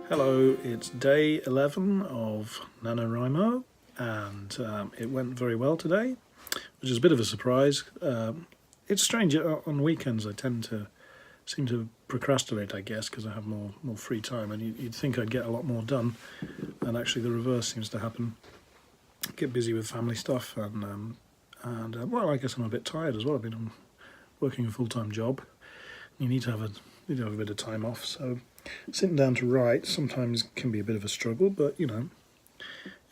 Hello, it's day 11 of NaNoWriMo, and it went very well today, which is a bit of a surprise. It's strange, on weekends I seem to procrastinate, I guess, because I have more free time, and you'd think I'd get a lot more done, and actually the reverse seems to happen. Get busy with family stuff, and well, I guess I'm a bit tired as well. I've been working a full-time job. You need to have a bit of time off, so sitting down to write sometimes can be a bit of a struggle, but you know,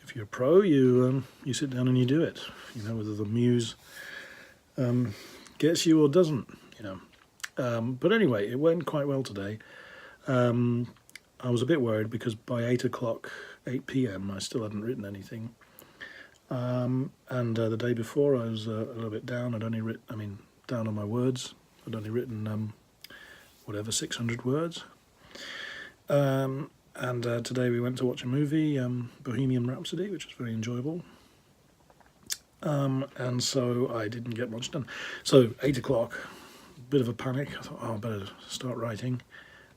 if you're a pro, you sit down and you do it. You know, whether the muse gets you or doesn't, you know. But anyway, it went quite well today. I was a bit worried because by 8 p.m, I still hadn't written anything. And the day before I was a little bit down. Down on my words. I'd only written 600 words. And today we went to watch a movie, Bohemian Rhapsody, which was very enjoyable. And so I didn't get much done. So 8 o'clock, bit of a panic. I thought, I better start writing.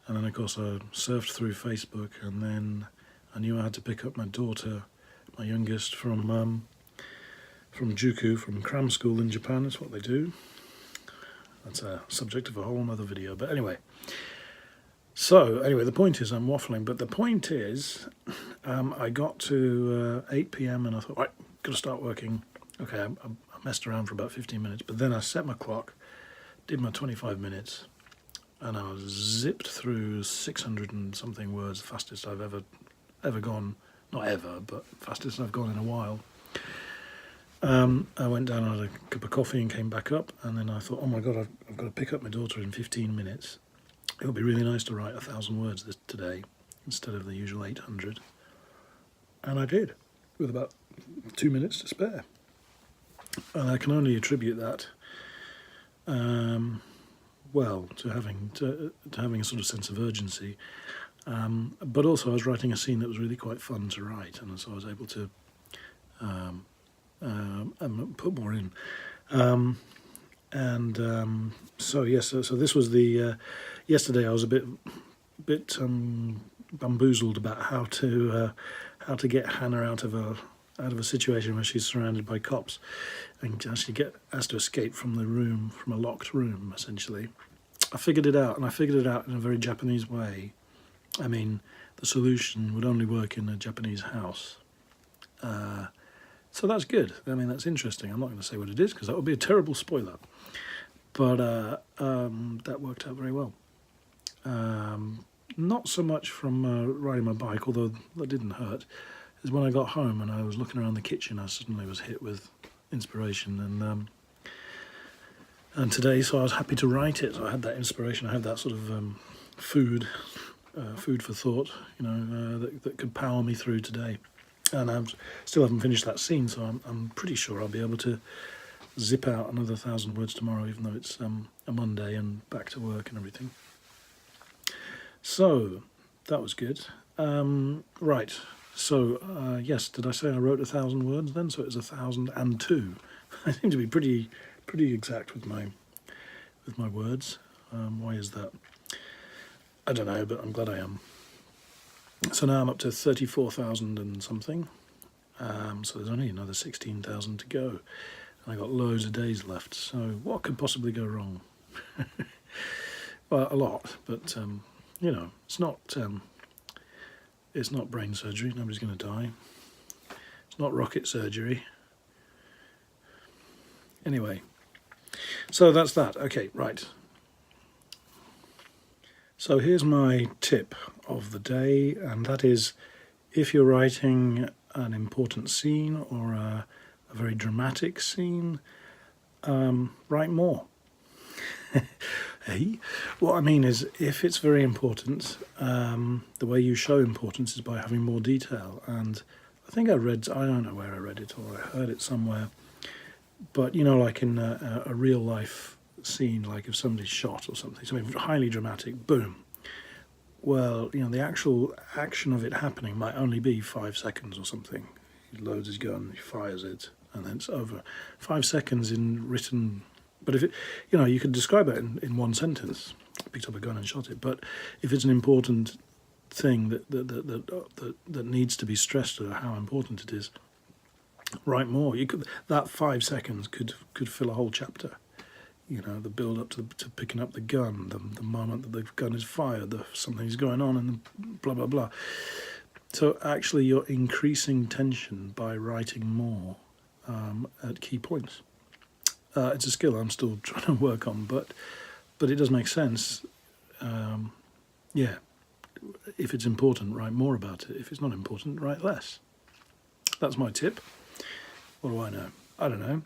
And then of course I surfed through Facebook, and then I knew I had to pick up my daughter, my youngest, from Juku, from cram school in Japan. That's what they do. That's a subject of a whole other video, but anyway. So, anyway, the point is, I'm waffling, but the point is, I got to 8 p.m. and I thought, right, got to start working. Okay, I messed around for about 15 minutes, but then I set my clock, did my 25 minutes, and I was zipped through 600 and something words, the fastest I've ever gone. Not ever, but fastest I've gone in a while. I went down and had a cup of coffee and came back up, and then I thought, oh my God, I've got to pick up my daughter in 15 minutes. It would be really nice to write 1,000 words today instead of the usual 800. And I did, with about 2 minutes to spare. And I can only attribute that, well, to having a sort of sense of urgency. But also I was writing a scene that was really quite fun to write, and so I was able to put more in. So yes, so this was the yesterday. I was a bit bamboozled about how to get Hannah out of a situation where she's surrounded by cops, and actually has to escape from the room, from a locked room, essentially. I figured it out, and I figured it out in a very Japanese way. I mean, the solution would only work in a Japanese house. So that's good. I mean, that's interesting. I'm not going to say what it is because that would be a terrible spoiler. But that worked out very well. Not so much from riding my bike, although that didn't hurt, is when I got home and I was looking around the kitchen, I suddenly was hit with inspiration. And today, so I was happy to write it. So I had that inspiration. I had that sort of food for thought, you know, that could power me through today. And I still haven't finished that scene, so I'm pretty sure I'll be able to zip out another 1,000 words tomorrow, even though it's a Monday and back to work and everything. So that was good. Right. So yes, did I say I wrote 1,000 words then? So it was 1,002. I seem to be pretty exact with my words. Why is that? I don't know, but I'm glad I am. So now I'm up to 34,000 and something. So there's only another 16,000 to go. And I got loads of days left. So what could possibly go wrong? Well, a lot, but you know, it's not brain surgery. Nobody's going to die. It's not rocket surgery. Anyway, so that's that. Okay, right. So here's my tip of the day, and that is, if you're writing an important scene or a very dramatic scene, write more. Hey? What I mean is, if it's very important, the way you show importance is by having more detail. And I think I don't know where I read it or I heard it somewhere, but you know, like in a real life scene, like if somebody's shot or something highly dramatic, boom. Well, you know, the actual action of it happening might only be 5 seconds or something. He loads his gun, he fires it, and then it's over. 5 seconds in written, but if it, you know, you could describe it in one sentence. Picked up a gun and shot it. But if it's an important thing that needs to be stressed at how important it is. Write more. That 5 seconds could fill a whole chapter. You know, the build up to picking up the gun, the moment that the gun is fired, something's going on, and blah blah blah. So actually, you're increasing tension by writing more at key points. It's a skill I'm still trying to work on, but it does make sense. Yeah, if it's important, write more about it. If it's not important, write less. That's my tip. What do I know? I don't know.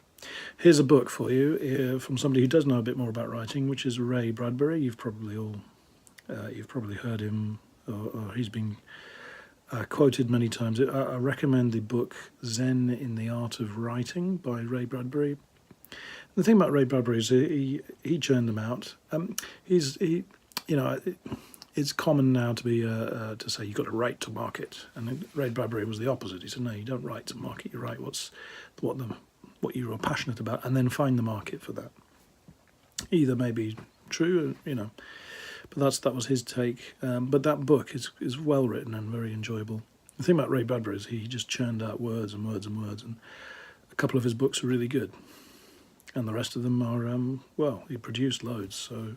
Here's a book for you from somebody who does know a bit more about writing, which is Ray Bradbury. You've probably heard him, or he's been quoted many times. I recommend the book Zen in the Art of Writing by Ray Bradbury. The thing about Ray Bradbury is he churned them out. It's common now to say you've got to write to market, and Ray Bradbury was the opposite. He said, no, you don't write to market. You write what you are passionate about, and then find the market for that. Either may be true, but that was his take. But that book is well written and very enjoyable. The thing about Ray Bradbury is he just churned out words and words and words, and a couple of his books are really good, and the rest of them are he produced loads. So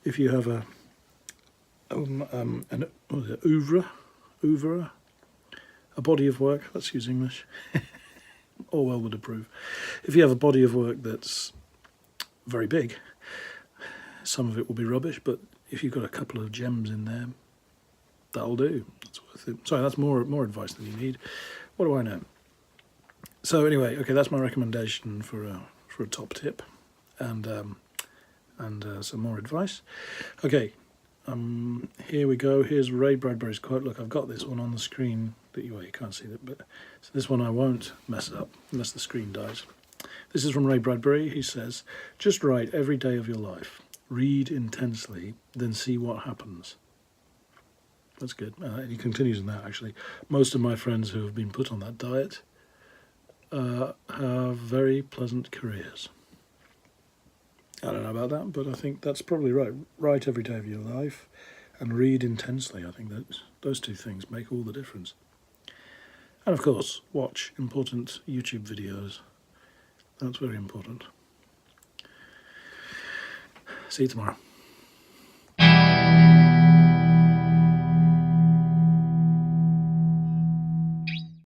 if you have an oeuvre, a body of work. Let's use English. Orwell would approve. If you have a body of work that's very big, some of it will be rubbish, but if you've got a couple of gems in there, that'll do. That's worth it. Sorry, that's more advice than you need. What do I know? So anyway, okay, that's my recommendation for a top tip, and some more advice. Okay. Here we go. Here's Ray Bradbury's quote. Look, I've got this one on the screen. You can't see it, but so this one I won't mess up unless the screen dies. This is from Ray Bradbury. He says, "Just write every day of your life. Read intensely, then see what happens." That's good. And he continues in that, actually. Most of my friends who have been put on that diet have very pleasant careers. I don't know about that, but I think that's probably right. Write every day of your life and read intensely. I think that those two things make all the difference. And of course, watch important YouTube videos. That's very important. See you tomorrow.